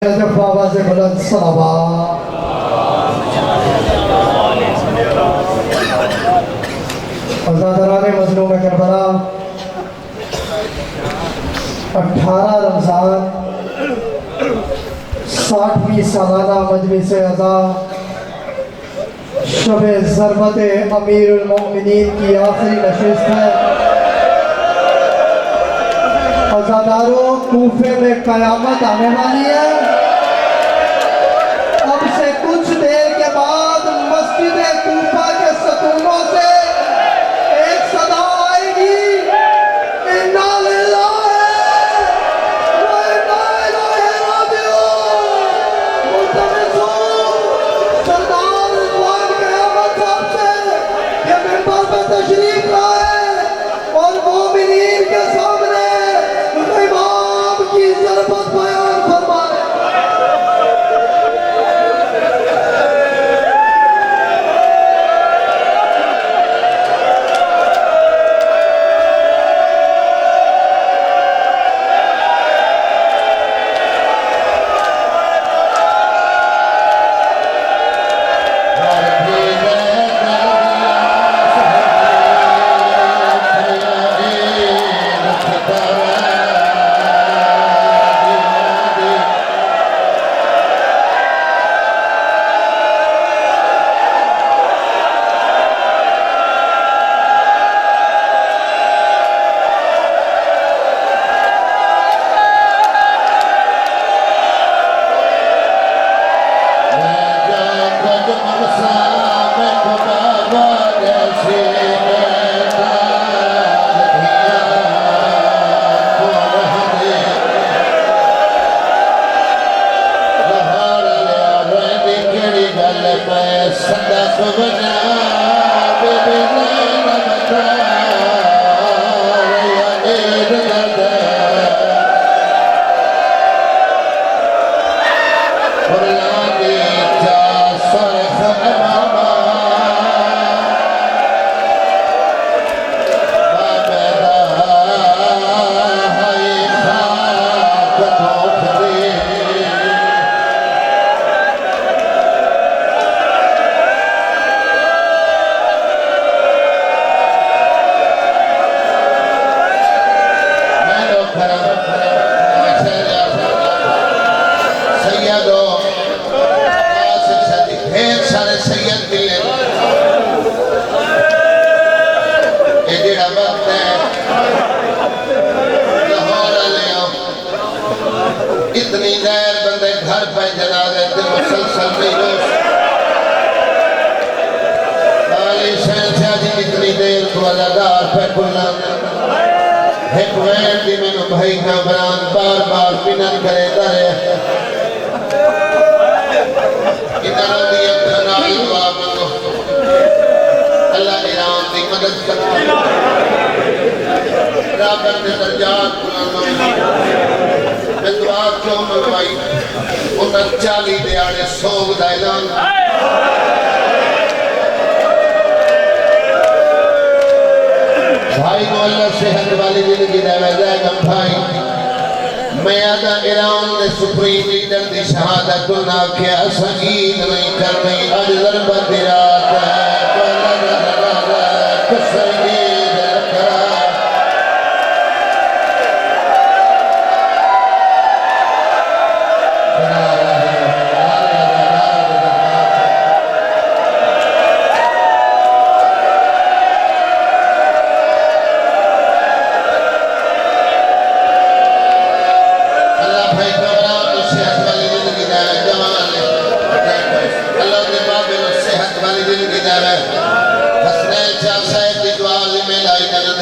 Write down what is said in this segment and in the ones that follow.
आवाज़ बुलंद सलावत। अज़ादराने मज़लूम करबला 18 रमज़ान 60वीं सालाना मजलिस अज़ा शब ज़रबत अमीरुल मोमिनीन की आखिरी नशिस्त है। अज़ादारों, कूफे में क़यामत आने वाली है। अब से कुछ देर के बाद मस्जिद कूफा के सतूनों से एक सदा आएगी, इन्ना लिल्लाहि व इन्ना इलैहि राजिऊन। सरदार रिज़वान क़यामत साहब से ये मिंबर पे तशरीफ लाए और मोमिनीन के सामने इमाम की ज़रबत बयान फरमाए। इतनी देर बंदे घर पे जनाजे ते मुसलसल नहीं रोश आली शहंशाह जी इतनी देर तो अज़ादार पे खुलना एक वैन दी मैंने भाई कामरान बार बार मिन्नत करे दरे इधर दी अपना दुआ मांगो अल्लाह ईरान दी मदद करे बराबर दे दर्जात बुलंद मैं दुआ क्यों मंगवाई 39 दिहाड़े सोग दा ऐलान भाई को अल्लाह सेहत वाली जिंदगी देवे जाएगा। भाई मैं आदा ईरान ने सुप्रीम लीडर की शहादत ना क्या संगीत नहीं करनी अज ज़रबत दी रात है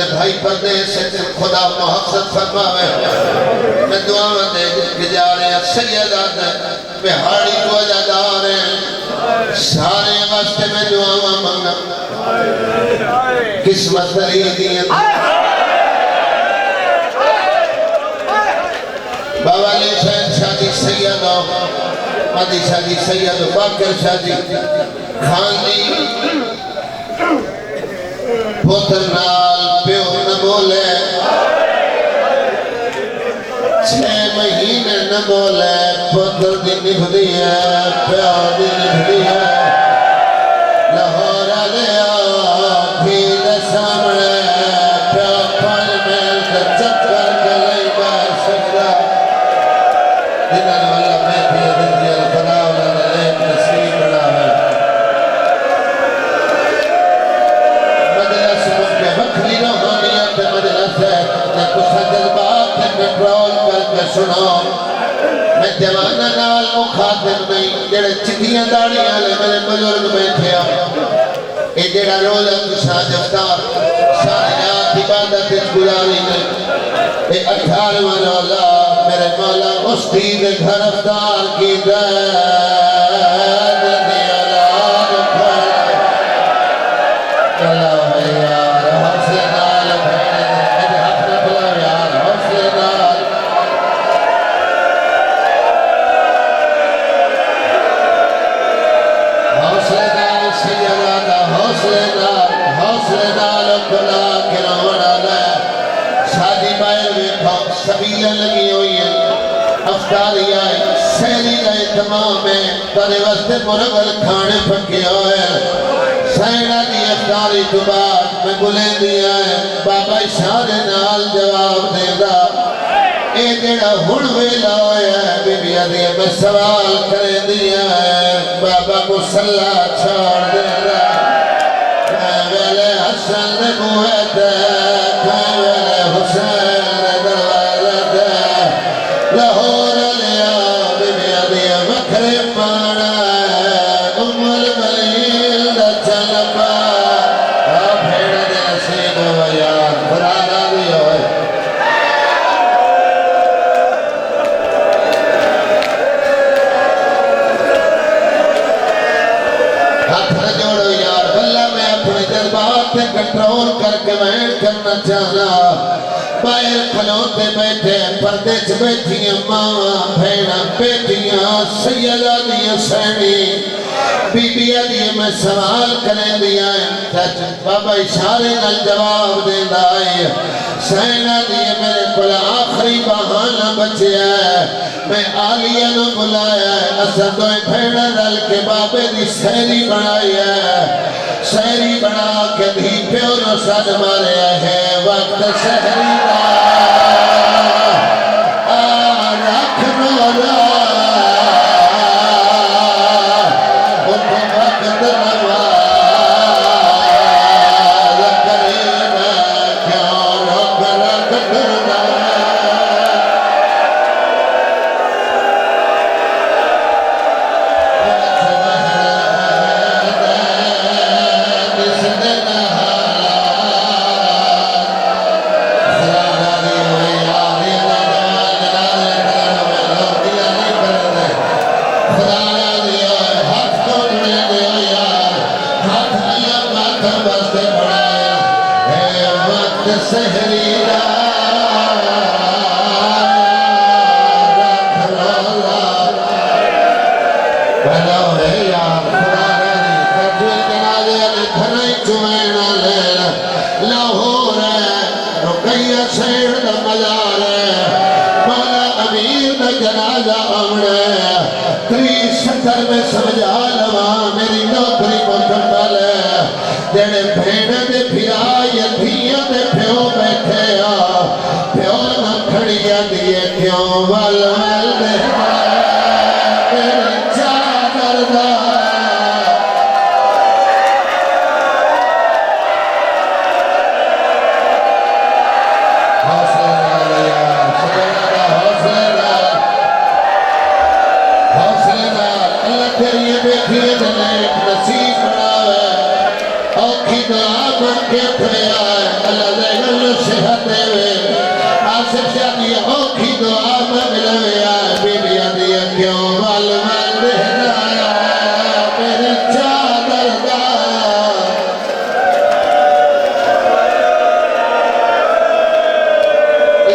भाई परदेश से खुदा मुहब्बत फरमावे। मैं दुआवां दे गुजारे सैयद बिहाड़ी को अज़ादार हैं सारे वास्ते मैं दुआवां मांगा किस्मत दरी दी बाबा अली शहंशाह जी सैयद मदी शाह जी सैयद बाकर शाह जी खान जी पुत्र नाल प्यो न बोले 6 महीने न बोले पुत्र दी निभदी है प्यार दी निभदी है लाहौर लिया भी सामने प्यार पान मेल का चक्कर गले बार सकदा जिन्हें वाला मैं भी दिल बना वाला लेक नसीब बना है मजलिस मुझे बखरी रोहानियत मजलिस है न कुछ जज्बात कंट्रोल करके सुनो मैं जवाना नाल मुखातिब नहीं जेड़े चिट्ठियां दाड़ियां ले मेरे बुजुर्ग बैठे आ ए जेड़ा रोज़ शाह अफ्तार सारी रात इबादत गुजारी ने ए 18वां रोज़ा मेरे मौला मुफ्ती दे घर अफ्तार की दर्द दी औलाद अल्लाह यार हौसले नाल मेरे हाथ में बुला यार हौसले नाल हौसले नाल खुला के रोना ले शादी बाहर देखो सबीलें लगी हुई है अफ्तारी आई सहरी का तमाम है तेरे वास्ते मुरगल खाने पके हुए सहरा की अफ्तारी तो बाद मैं बुले दिया है बाबा इशारे नाल जवाब देगा ए जेड़ा हुण वेला होया है बीबिया दी मैं सवाल करे दिया है बाबा मुसल्ला छोड़ देगा वेले हसन दे बूहे ते वेले हुसैन दरवाजे ते लाहौर लिया बीबिया दी वखरे पाना उमल मलील दा चलबा आ भेड़ दे नसीब होया फरारा दी होए कंट्रोल करके वैन करना चाहना बाहर खलोते बैठे पर्दे च बैठिया मावा भैना बेटियां सैयदा दियां सैनी बीबिया दी मैं सवाल करें दिया बाबा इशारे नाल जवाब देंदा है सैना दी मेरे को आखिरी बहाना बचिया मैं आलिया नु बुलाया असा दो भैना रल के बाबे दी सहरी बनाई है सहरी बना के धी प्यो नो सद मारे है वक्त सहरी का रख रोजा वक्त नवाज करे क्या रब रख सहरी लाहौर रुकैया शेर दा मजार मौला अमीर दा जनाजा आमने 30-70 में समझा लवा मेरी नौकरी मुकम्मल जेड़े भेड़ दे फिरा यधियां दे प्यो बैठे आ प्यो न खड़िया दिए क्यों वल वल दे मेरे चादर दा नसीब बनावे औखी दुआ बन के थया अल्लाह दे गल सेहत देवे आसिफ शादी औखी दुआ मिलवे बीबिया दी क्यों वल वल देना मेरे चादर दा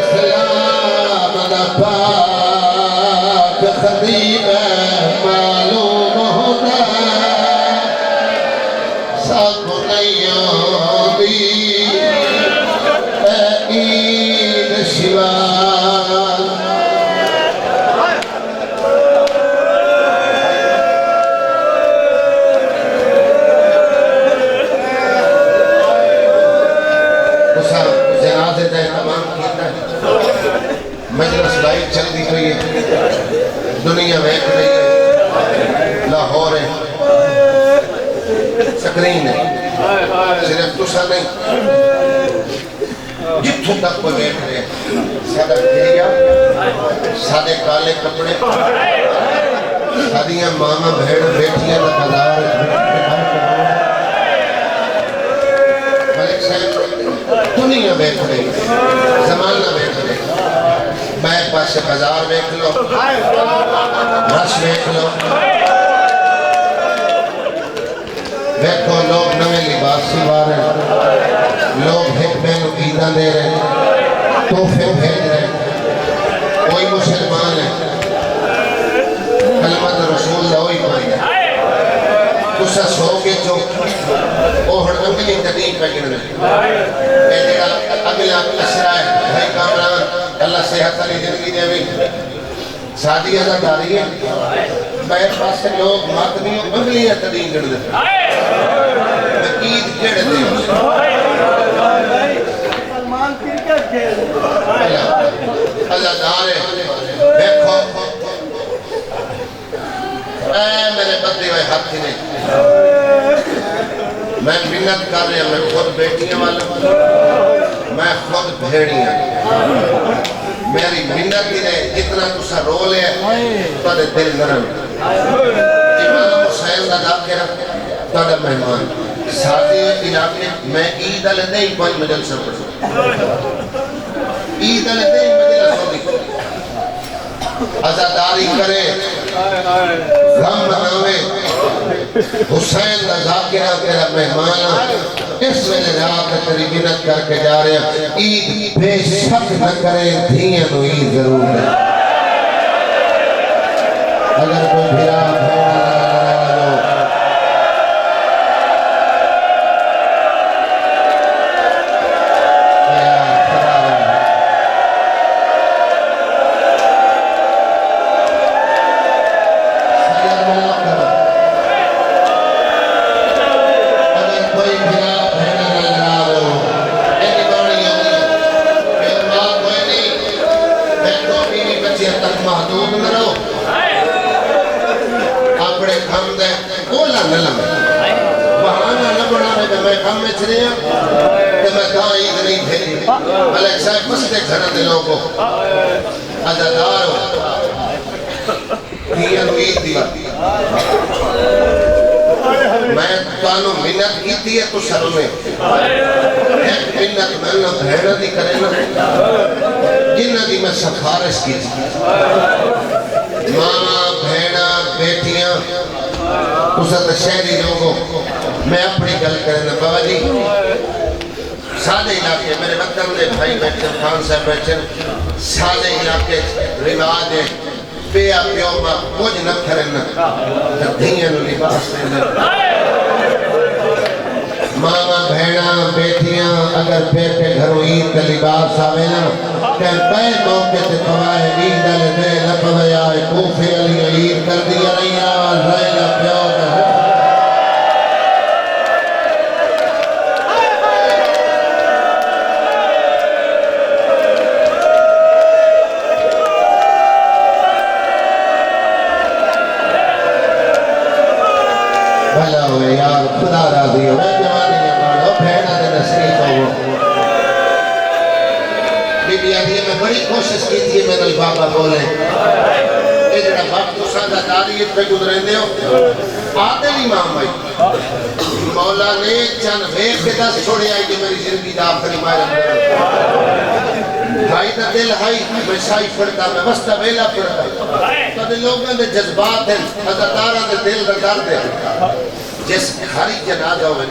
इस्लाम दा पाक खदीम मालूम होता ईद शिवा दुनिया वेख रही है, लाहौर है, स्क्रीन है, सिर्फ तुसा नहीं, जिथों तक कोई वेख रहे सादा घेरिया, सादे काले कपड़े, सादियां मामा भेड़ बेटियां का बाजार, दुनिया वेख रही, जमाना वेख रही। मैं पास बाजार वेख लो, रश वेख लो, देखो लोग नवे लिबास सिवा रहे, लोग एक मैनू ईदा दे रहे, तोहफे भेज रहे। कोई मुसलमान है कलमत रसूल दा वही पाई तुसा सो के जो ओ हण अंगली तदी पगण ए जेड़ा अगला असरा है भाई कामरान अल्लाह सेहत वाली जिंदगी देवे शादी अदाकारी है बैर पास लोग मत नहीं अंगली तदी गण दे ईद केड़े दे सलमान क्रिकेट खेल अल्लाह देखो मेरे बदले हुए हाथ नहीं मैं मिन्नत कर रहा मैं खुद बेटियां वाला मैं खुद भेड़िया मेरी मिन्नत ही नहीं जितना तुसा रो लिया तुम्हारे दिल नरम इमाम हुसैन का दाखिला तुम्हारा मेहमान सादे इलाके मैं ईद अल नहीं पांच मजलसा पढ़ूं ईद अल नहीं मजलसा आजादारी करे गम मनावे हुसैन दा ज़ाकिरा तेरा मेहमान इस वेले रात तेरी मिन्नत करके जा रहे हैं ईद बेशक न करे धियां नु ईद जरूर है अगर कोई भिरा मिन्नत की है तो सर में मिन्नत मैंने भेड़ दी करे ना जिन्ना दी मैं सिफारिश की मामा भेड़ा बेटियां तुसा तो शहरी लोगों मैं अपनी गल करना बाबा जी सादे इलाके मेरे वतन के भाई बैठे खान साहब बैठे सादे इलाके रिवाज है पिया प्यो मां कुछ न करन धियां नु लिबास देना मामा भेड़ा बेटियां अगर बेटे घरों ईद का लिबास आवे ना ते पै मौके ते पवाए ईद अल दे लपवया कोफे अली ईद कर दिया रैया रैला प्यो भला हो यार खुदा राजी हो मैं बड़ी कोशिश की थी मेरे बाबा बोले ये जरा वक्त सादा तारीख पे गुजरेंदे हो आदिल इमाम भाई मौला ने चन वेख के दस छोड़िया कि मेरी जिंदगी दा आखिरी मायरा भाई दा दिल हाई मैं साई पढ़ता मैं वस्ता वेला पढ़ता तो लोगों दे जज्बात हैं अज़ादारा दे दिल दा दर्द है जिस घर जनाजा होवे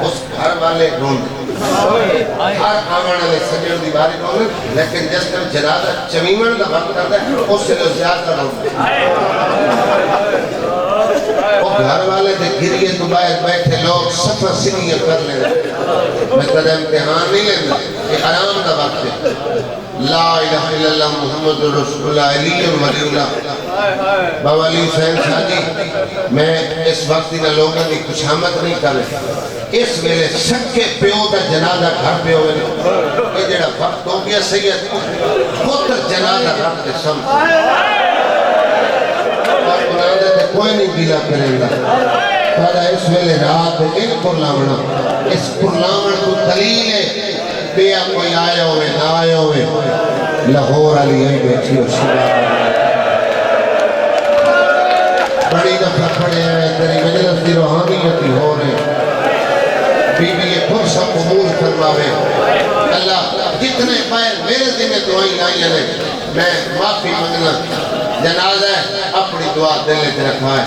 उस घर वाले रोंदे हर आने वाले सजन दी बारी रोंदे लेकिन जिस तरह जनाजा चमीमण दा वक्त करदा है उससे ज्यादा रोंदे वो घर वाले दे गिरिए तो बाहर बैठे लोग सफर सिनिया कर ले मैं कदम इम्तिहान नहीं लेना ये आराम दा वक्त है ला इलाहा इल्लल्लाह मुहम्मदुर रसूलुल्लाह अली वलीउल्लाह बाबा अली हुसैन शादी मैं इस वक्त इन लोगों की खुशामद नहीं कर इस वेले सच्चे प्यो का जनाजा घर पे होवे ये जेड़ा वक्त हो गया सही है पुत्र जनाजा रख के सम कोई नहीं गीला करेगा पर इस वेले रात एक पुरलावना इस पुरलावण को दलील है बेया कोई आया होवे ना आया होवे लाहौर वाली आई बैठी हो शिवा बड़ी दफा पड़े हैं तेरी मजलिस की रूहानियत ही हो रही बीबी ये फुर्सा कबूल फरमावे अल्लाह जितने पैर मेरे जिम्मे दुआई आई है मैं माफी मंगना जनाजा अपनी दुआ दिल च रखा है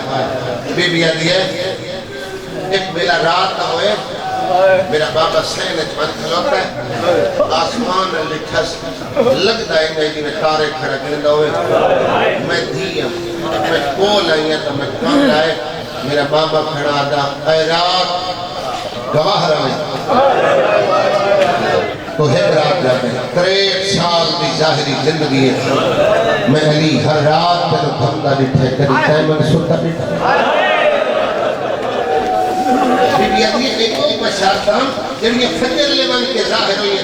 बीबी आदि है एक बेला रात ना होए मेरा बाबा सहन मन खलोता है आसमान लिखा लगता है नहीं में तारे खड़क लेंदा होए मैं धी मैं कोल आई तो मैं कम लाए मेरा बाबा खड़ा था ऐ रात गवाह रहे तो है रात जाते 63 साल की जाहिरी जिंदगी है मैं अली हर रात तेरे भंगा दिखे कभी तैमन सुता दिखे बीबी अली एक कोई बशारता जब ये फजर लेवन के जाहिर हुई है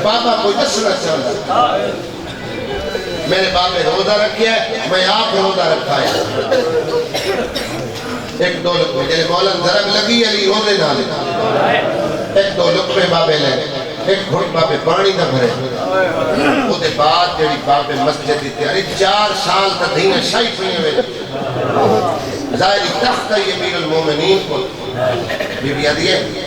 बाबा को दसना चाहता मेरे बाबे रोजा रखिया मैं आप रोजा रखा है एक दो लुकमे जैसे मौलन जरब लगी अली रोजे ना ले एक दो लुकमे बाबे ले एक घुट बाबे पानी ना भरे उसके बाद जेडी बाबे मस्जिद की तैयारी 4 साल तक धीने शाही हुई है ज़ाहिरी तख्त ये अमीरुल मोमिनीन को बीबी आदि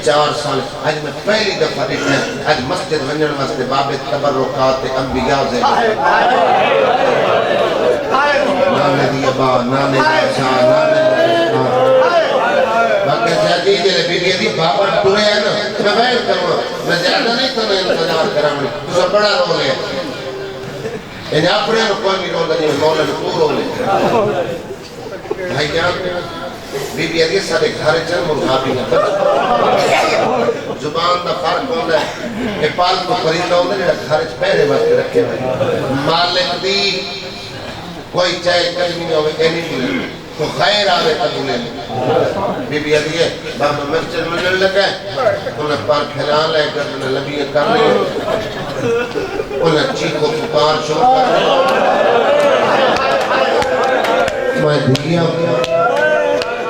4 साल आज मैं पहली दफा देखा आज मस्जिद वंजन वास्ते बाबे तबर्रुकात अंबिया से नाने दी अबा नाने दी शाह नाने बाकी जाती जे बीबी आदि बाबा टुरे है ना मैं बैठ करूंगा मैं ज्यादा नहीं तो इंतजार कराऊंगा तो बड़ा रोल है इन अपने कोई नहीं रोल नहीं मौला को रोल है भाई जान बीबी आदि सारे घर च मुर्गा भी ना जुबान दा फर्क होंदा है ए पाल को परिंदा होंदा जेड़ा घर च पहरे वास्ते रखे हुए मालिक दी कोई चाहे कदमी नहीं होवे एनी नहीं तो खैर आवे कबूले बीबी आदि है बाबा मस्जिद में लगा उन्हें पर फैला ले कर लबी कर ली उन्हें चीखो पुकार शुरू कर मैं दिया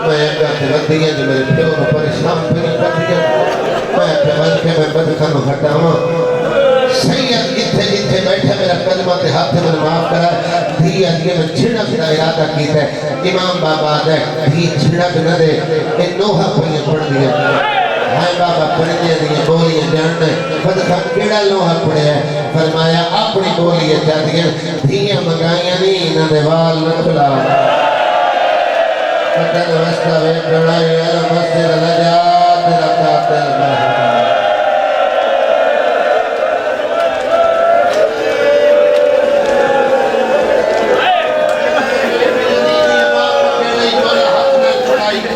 मैं कहते रहती है जो मेरे प्यो को परेशान फिर करती है मैं बन के मैं बदखन हटावा सही है इथे इथे बैठे मेरा कदमा ते हाथ में माफ करा धी आदि में छिड़क का इरादा कीता इमाम बाबा दे धी छिड़क न दे ए नोहा पे पड़ दिया हाय बाबा परिंदे दी बोलियां जानने बदखन केड़ा लोहा पड़या फरमाया अपनी बोलियां जादियां धीयां मंगाइयां नहीं इना दे वाल न खुला कदन वस्ता वे बड़ाई अल मस्जिद नजात रकातल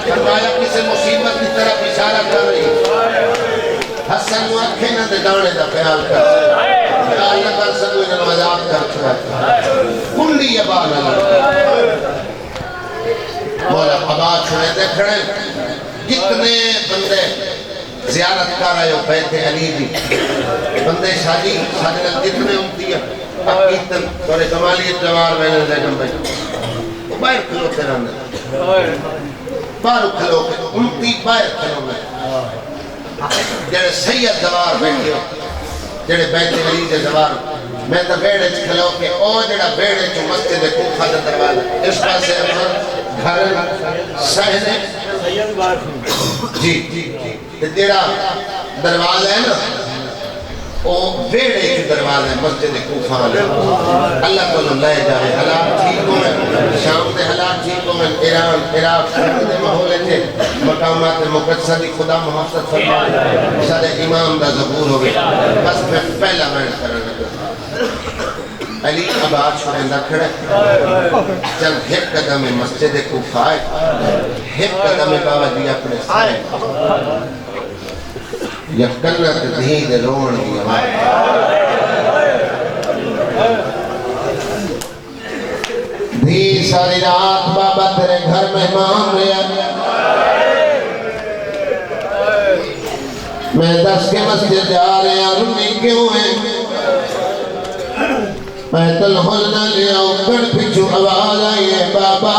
फरमाया किसी मुसीबत की तरफ इशारा कर रही हसन नु आंखें ना दे दाने दा ख्याल कर ख्याल न कर सको इन मजाक कर कुल्ली अबान मौला आबाद छुड़े देखने कितने बंदे ज़ियारत कर रहे हो बैठे अली दी बंदे शादी शादी नल कितने उम्ती है अब कितन थोड़े कमालियत जवार मैंने लेकर बैठे वो बाहर खलोते रहने बाहर खलो के उम्ती बाहर खलो में जेड़े सैयद जवार बैठे हो जेड़े बैठे अली दे जवार मैं तो बेड़े च खलो के ओ जेड़ा बेड़े च मस्जिद कूफा दा दरवाजा इस पासे घर सहने जी ते जेड़ा दरवाजा है ना ओ वेड़े के दरवाजा है मस्जिद कूफा अल्लाह को ले जाए हालात ठीक हो शाम के हालात ठीक हो ईरान इराक के माहौल थे मकामात मुकद्दसा दी खुदा मुहब्बत फरमाए सारे इमाम दा ज़बूर हो गया बस मैं पहला मैं करना अली आबाद छुड़ेंदा खड़े चल एक कदम में मस्जिद कूफा है एक कदम में बाबा जी अपने साए या कन्ना ते धी दे रोण दी आवाज धी सारी रात बाबा तेरे घर मेहमान रहा मैं 10 के मस्जिद जा रहे हैं रुनी क्यों है मैं तलहुल न ले आओ पिछू आवाज आई है बाबा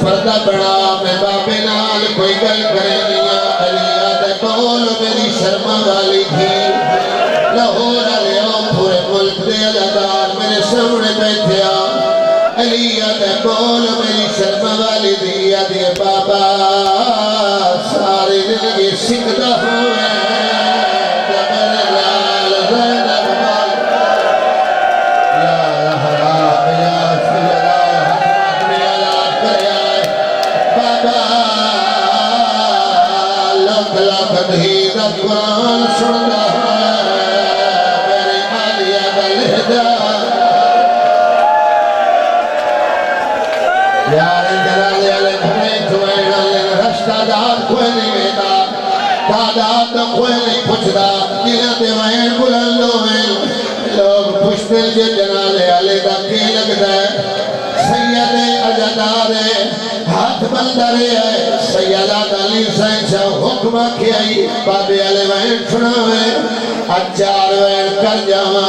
पर्दा बना मैं बाबे नाल कोई गल करेगी अलिया दे बोल मेरी शर्मा वाली थी लाहौर लिया पूरे मुल्क दे अदादार मेरे सामने बैठे अलिया दे बोल मेरी शर्मा वाली थी आदि बाबा सारी जिंदगी सिखदा हुआ कुरान सुनता है मेरी आलिया का लहजा यार जलाले वाले घरे चुए वाले रास्तादार कोई नहीं वेदा दादात कोई नहीं पूछता जिन्हें देवाएं बुलंदो में लोग पुष्पिल के जनाले वाले का के लगता है सैयद अजादार है हाथ बंदरे है सैयदा अली सैसा हुक्म के आई बाबे वाले वैन सुनावे अचार वैन कर जावा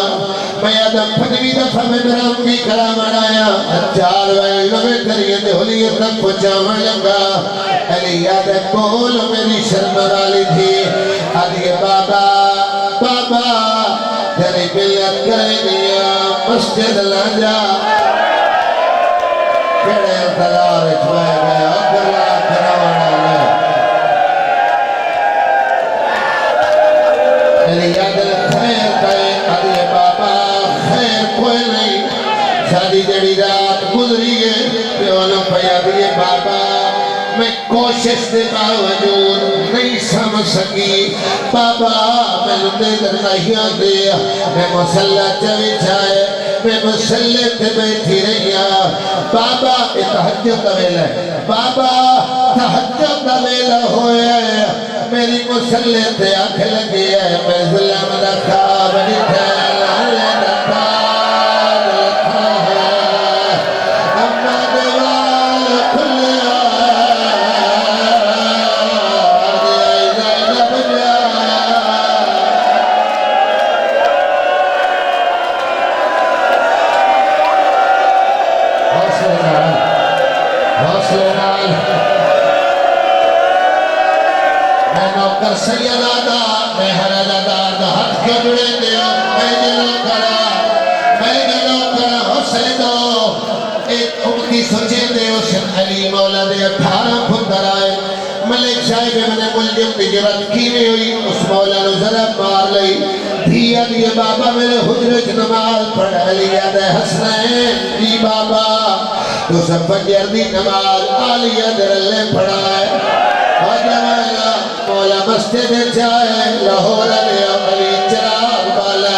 मैं आदम फजवी दफा में मेरा भी करा मनाया अचार वैन लवे करिए ते होली तक पहुंचावा लगा अलिया दे बोल मेरी शर्म वाली थी आदि बाबा बाबा तेरी बिल्लत करेगी मस्जिद ला जा केड़े इंतजार छुए गए अगला करावना अलिया दिल खैर कहे अरे बाबा खैर कोई नहीं सारी जड़ी रात गुजरी है प्योनो पया दिए बाबा मैं कोशिश के बावजूद नहीं समझ सकी बाबा मैंने नजर नहीं आते मैं मसल्ला चविछाए मैं मसल्ले पे बैठी रही बाबा तहज्जुद का वेला बाबा तहज्जुद का वेला होया मेरी मुसल्ले पे आंख लगी है मैं ज़ुल्म दा ख्वाब दिखा लाले दा ख्वाब रखा है अम्मा दीवार खुलिया नौकर सैयदा दा मैं हरादा दा हाथ के जुड़े दे मैं जलो करा हौसले दो एक उम्मती सोचे दे हुसैन अली मौला दे 18 पुत्र आए मलिक साहिब मैंने मुल्जिम की जरूरत की नहीं हुई उस मौला ने जरा मार ली धिया दिए बाबा मेरे हुजरे च नमाज पढ़ लिया दे हसनैन जी बाबा तो सब फजर दी नमाज आलिया दे ले पढ़ाए आजमाया मौला मस्जिद जाए लाहौर ले अली चिराग वाला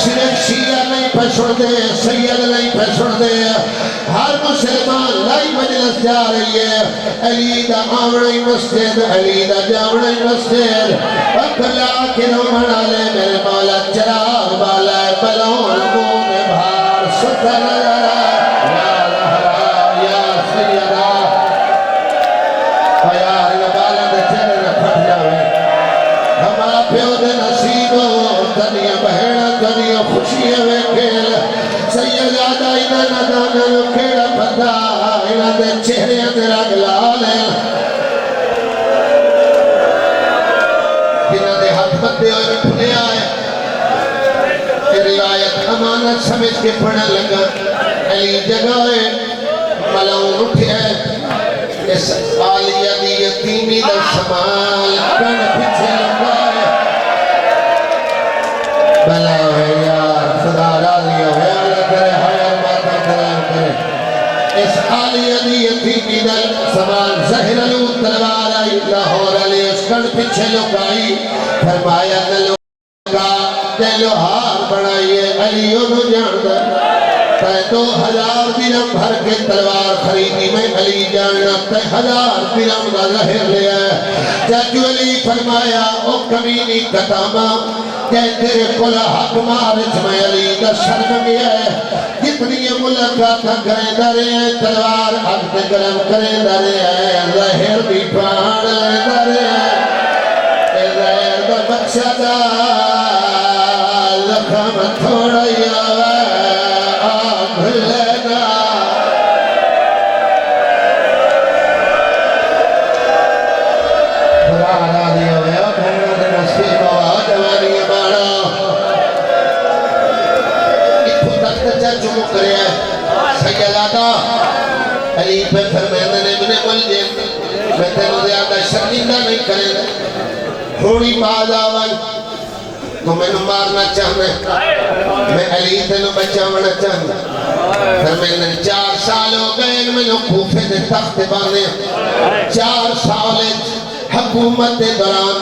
सिर्फ शिया नहीं पछुड़ दे सैयद नहीं पछुड़ दे हर मुसलमान लाई मजलिस जा रही है अली दा आवड़ी मस्जिद अली दा जावड़ी मस्जिद अकला के रोमन वाले मेरे मौला चिराग वाला बलौन मुंह में भार सुता नजर या या सैयदा यार ये बाला दे चेहरे ने फट जावे हमारा प्यो दे नसीब तनिया बहन तनिया खुशी वेखेल सैयदा इना नदान केड़ा बंदा इना दे चेहरे ते रंग लाल है जिन्हां दे हाथ बंदे होए खुलिया है ये रिवायत अमानत समझ के पढ़न लगा अली जगह है मलऊन उठे इस आलिया दी यतीमी दा संभाल कन पीछे लगा है भला है यार खुदा राजी हो अल्लाह करे हयात माता करे इस आलिया दी यतीमी दा संभाल ज़हरलू तलवार आई लाहौर अली उस कन पीछे लुकाई फरमाया न लुका ते लोहार बनाइए अली ओनु जानदा 2000 दिरहम भर के तलवार खरीदी मैं अली जानना 1000 दिरहम का ज़हर लिया चाचू अली फरमाया ओ कमीनी कतामा के तेरे कोल हक मारच मैं अली का शर्म गया है जितनी मुलाकात करेंदा रहे तलवार हक पे गरम करेंदा रहे ज़हर भी प्राण लेंदा रहे ज़हर दा बच्चा दा लखम थोड़ा यावा सोनी बाज आवन तू मैनू मारना चाहना मैं अली तेन बचावना चाहना फिर मैंने 4 साल हो गए मैनू कूफे दे तख्त बांधे 4 साल हुकूमत के दौरान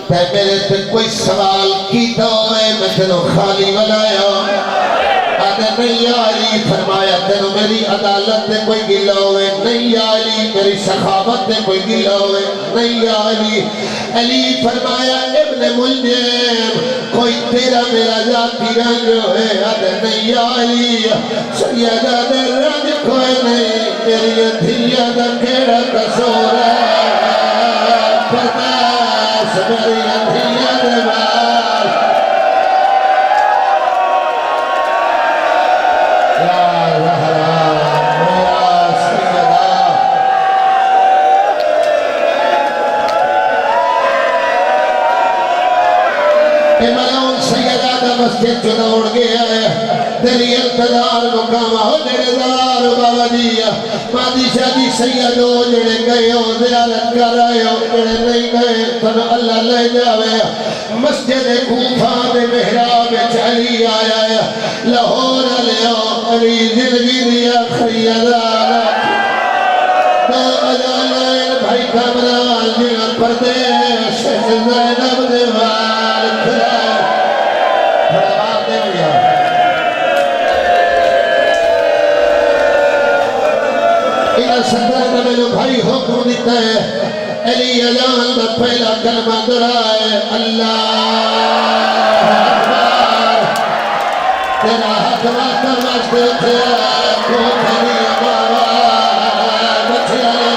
ते मेरे ते कोई सवाल कीता होए मैं तेनू खाली बनाया आदे नहीं अली फरमाया तेनू मेरी अदालत से कोई गिला होए नहीं अली मेरी सखावत से कोई गिला होए नहीं अली फरमाया इब्ने मुल्जिम कोई तेरा मेरा जाती रंग है आदे नहीं अली सैयदा दे रंग कोई नहीं तेरी धिया दा केड़ा कसूर है बर्दाश्त मेरी धिया दे बाल मस्जिद चुनाव गया है तेरी इंतजार मुकामा हो जेड़ेदार बाबा जी बादशाह जी सैयदो जेड़े गए हो ज़ियारत कर आए हो जेड़े नहीं गए तन अल्लाह ले जावे मस्जिद कूफा दे मेहराब विच अली आया है लाहौर लियो अली जिंदगी दी आखिरी अज़ान तो अज़ान भाई कमराल जिना परदेश ज़ैनब दे वाल खुदा भाई हुक्म दिता है अली अजान का पहला कलमा दोहराए अल्लाह अकबर तेरा हक वास्ता वास्ते उठे को तेरी बाबा बच्चिया ने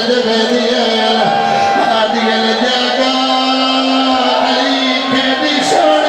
जगाया आदिया जागा अली केदी सोनी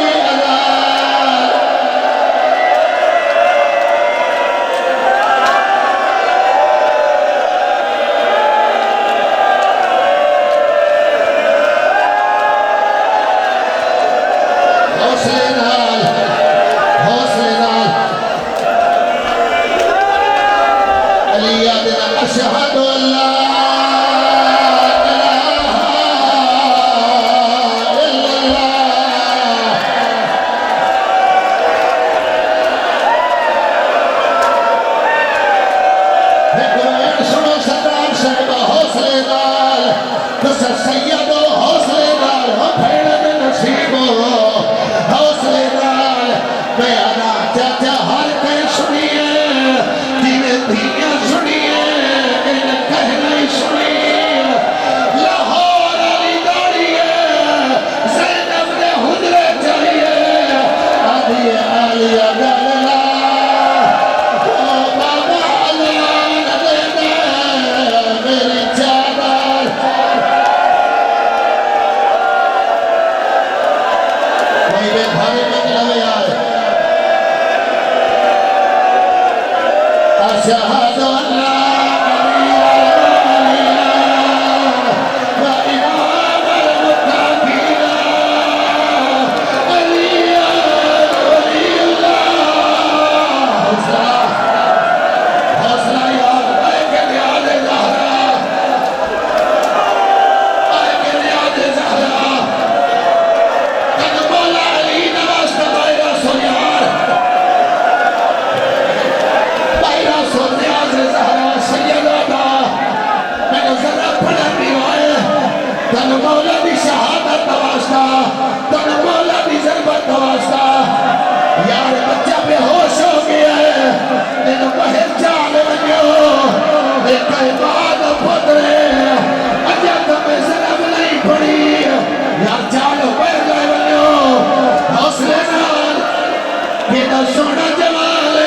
मेरा सोना जमाल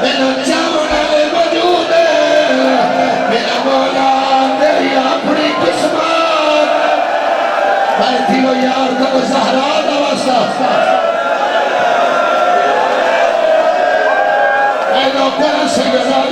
मेरा चावड़ा मौजूद मेरा मौला तेरी अपनी किस्मत मैं थी वो यार का ज़हरा दा वास्ता ऐ नौकर सैयदा